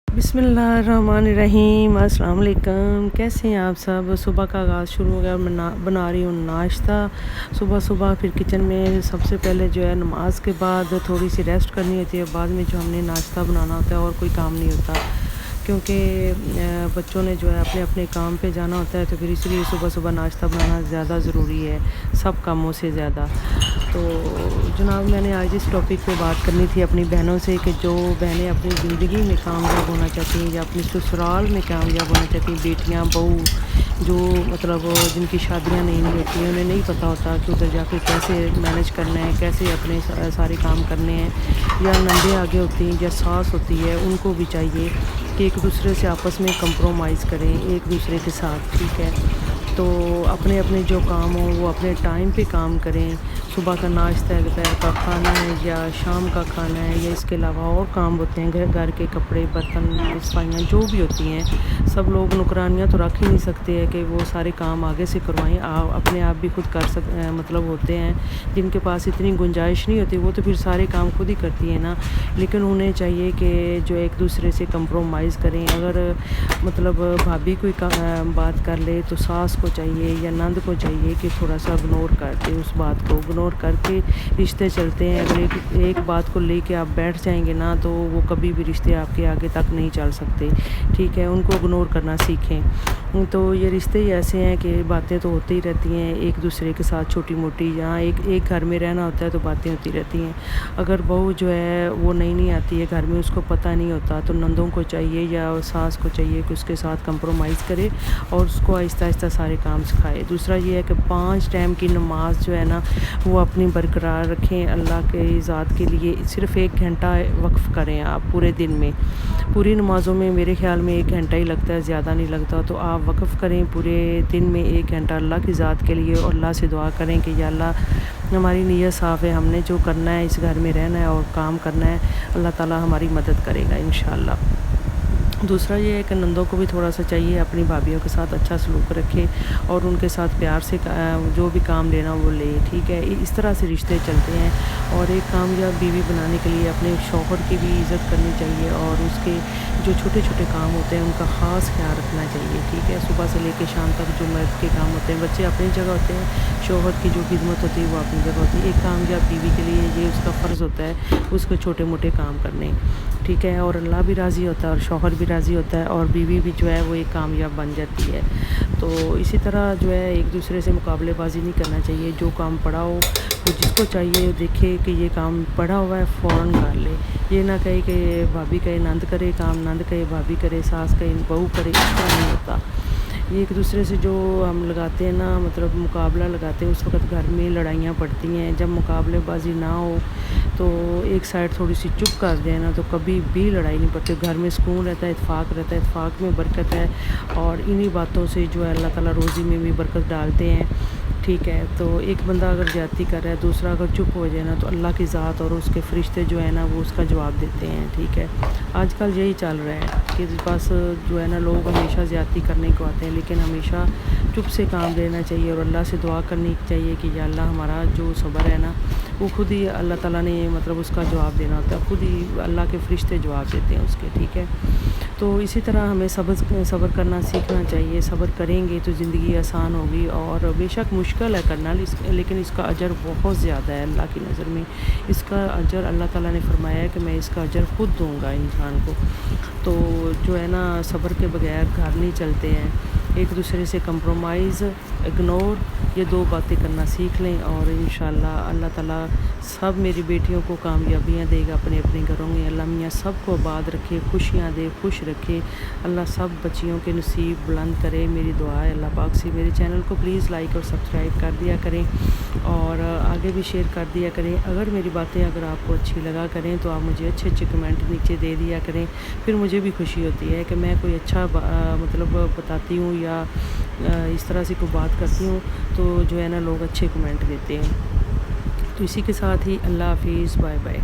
बिस्मिल्लाहिर्रहमानिर्रहीम। अस्सलाम वालेकुम। कैसे हैं आप सब? सुबह का आगाज़ शुरू हो गया। मैं बना रही हूँ नाश्ता सुबह सुबह। फिर किचन में सबसे पहले जो है नमाज के बाद थोड़ी सी रेस्ट करनी होती है, बाद में जो हमने नाश्ता बनाना होता है और कोई काम नहीं होता, क्योंकि बच्चों ने जो है अपने अपने काम पे जाना होता है, तो फिर इसलिए सुबह सुबह नाश्ता बनाना ज़्यादा ज़रूरी है सब कामों से ज़्यादा। तो जनाब, मैंने आज इस टॉपिक पे बात करनी थी अपनी बहनों से कि जो बहनें अपनी ज़िंदगी में कामयाब होना चाहती हैं या अपनी ससुराल में कामयाब होना चाहती हैं, बेटियां बहू जो मतलब जिनकी शादियां नहीं होती हैं, उन्हें नहीं पता होता कि उधर जाके कैसे मैनेज करना है, कैसे अपने सारे काम करने हैं, या नंदे आगे होती हैं या सास होती है, उनको भी चाहिए कि एक दूसरे से आपस में कंप्रोमाइज़ करें एक दूसरे के साथ। ठीक है, तो अपने अपने जो काम हो वो अपने टाइम पे काम करें। सुबह का नाश्ता है, दोपहर का खाना है, या शाम का खाना है, या इसके अलावा और काम होते हैं घर के कपड़े बर्तन सफाइयाँ जो भी होती हैं। सब लोग नुकरानियाँ तो रख ही नहीं सकते हैं कि वो सारे काम आगे से करवाएं। अपने आप भी खुद कर मतलब होते हैं जिनके पास इतनी गुंजाइश नहीं होती, वो तो फिर सारे काम खुद ही करती है ना। लेकिन उन्हें चाहिए कि जो एक दूसरे से कंप्रोमाइज़ करें। अगर मतलब भाभी कोई बात कर ले तो सास को चाहिए या नंद को चाहिए कि थोड़ा सा इग्नोर कर दे, उस बात को इग्नोर करके रिश्ते चलते हैं। अगर एक बात को लेके आप बैठ जाएंगे ना, तो वो कभी भी रिश्ते आपके आगे तक नहीं चल सकते। ठीक है, उनको इग्नोर करना सीखें। तो ये रिश्ते ही ऐसे हैं कि बातें तो होती ही रहती हैं एक दूसरे के साथ, छोटी मोटी। यहाँ एक घर में रहना होता है तो बातें होती रहती हैं। अगर बहू जो है वो नहीं आती है घर में, उसको पता नहीं होता, तो नंदों को चाहिए या सास को चाहिए कि उसके साथ कंप्रोमाइज़ करे और उसको आहिस्ता आहिस्ता सारे काम सिखाए। दूसरा ये है कि 5 टाइम की नमाज जो है ना, वो अपनी बरकरार रखें। अल्लाह के ज़ात के लिए सिर्फ़ 1 घंटा वक्फ़ करें आप पूरे दिन में। पूरी नमाज़ों में मेरे ख़्याल में 1 घंटा ही लगता है, ज़्यादा नहीं लगता। तो आप वक्फ़ करें पूरे दिन में 1 घंटा अल्लाह की ज़ात के लिए, और अल्लाह से दुआ करें कि या अल्लाह हमारी नीयत साफ़ है, हमने जो करना है इस घर में रहना है और काम करना है, अल्लाह ताला हमारी मदद करेगा इंशाअल्लाह। दूसरा ये है कि नंदों को भी थोड़ा सा चाहिए अपनी भाभीयों के साथ अच्छा सलूक रखे और उनके साथ प्यार से जो भी काम लेना वो ले। ठीक है, इस तरह से रिश्ते चलते हैं। और एक कामयाब बीवी बनाने के लिए अपने शौहर की भी इज़्ज़त करनी चाहिए और उसके जो छोटे छोटे काम होते हैं उनका ख़ास ख्याल रखना चाहिए। ठीक है, सुबह से लेकर शाम तक जो मर्द के काम होते हैं, बच्चे अपनी जगह होते हैं, शौहर की जो खिदमत होती है वो अपनी जगह होती है। एक कामयाब बीवी के लिए ये उसका फ़र्ज़ होता है उसको छोटे मोटे काम करने। ठीक है, और अल्लाह भी राज़ी होता है और शौहर भी राज़ी होता है और बीवी भी जो है वो एक कामयाब बन जाती है। तो इसी तरह जो है एक दूसरे से मुकाबलेबाजी नहीं करना चाहिए। जो काम पड़ा हो तो जिसको चाहिए देखे कि ये काम पड़ा हुआ है फ़ौरन कर ले। ये ना कहे कि भाभी कहे नंद करे काम, नंद कहे भाभी करे, सास कहे बहू करे, इस तरह नहीं होता। ये एक दूसरे से जो हम लगाते हैं ना, मतलब मुकाबला लगाते हैं, उस वक़्त घर में लड़ाइयाँ पड़ती हैं। जब मुकाबलेबाजी ना हो तो एक साइड थोड़ी सी चुप कर दें ना, तो कभी भी लड़ाई नहीं पड़ती। घर में सुकून रहता है, इत्तेफाक रहता है, इत्तेफाक में बरकत है। और इन्हीं बातों से जो है अल्लाह ताला रोज़ी में भी बरकत डालते हैं। ठीक है, तो एक बंदा अगर ज़्यादती कर रहा है, दूसरा अगर चुप हो जाए ना, तो अल्लाह की ज़ात और उसके फ़रिश्ते जो है ना वो उसका जवाब देते हैं। ठीक है, आजकल यही चल रहा है कि बस जो है ना लोग हमेशा ज़्यादती करने को आते हैं, लेकिन हमेशा चुप से काम लेना चाहिए और अल्लाह से दुआ करनी चाहिए कि या अल्लाह हमारा जो सब्र है ना, वो खुद ही अल्लाह ताला ने मतलब उसका जवाब देना होता है, खुद ही अल्लाह के फ़रिश्ते जवाब देते हैं उसके। ठीक है, तो इसी तरह हमें सब्र करना सीखना चाहिए। सब्र करेंगे तो ज़िंदगी आसान होगी, और बेशक मुश्किल है करना, लेकिन इसका अजर बहुत ज़्यादा है अल्लाह की नज़र में। इसका अजर अल्लाह ताला ने फरमाया है कि मैं इसका अजर खुद दूँगा इंसान को। तो जो है ना, सब्र के बगैर घर नहीं चलते हैं। एक दूसरे से कंप्रोमाइज़, इग्नोर, ये 2 बातें करना सीख लें और इंशाअल्लाह अल्लाह ताला सब मेरी बेटियों को कामयाबियाँ देगा अपने अपने घरों में। अल्लाह मियाँ सबको आबाद रखे, खुशियाँ दे, खुश रखे। अल्लाह सब बच्चियों के नसीब बुलंद करे, मेरी दुआ है अल्लाह पाक से। मेरे चैनल को प्लीज़ लाइक और सब्सक्राइब कर दिया करें और आगे भी शेयर कर दिया करें। अगर मेरी बातें अगर आपको अच्छी लगा करें तो आप मुझे अच्छे अच्छे कमेंट नीचे दे दिया करें, फिर मुझे भी खुशी होती है कि मैं कोई अच्छा मतलब बताती हूँ या इस तरह से कोई बात करती हूँ तो जो है ना लोग अच्छे कमेंट देते हैं। तो इसी के साथ ही अल्लाह हाफिज़, बाय बाय।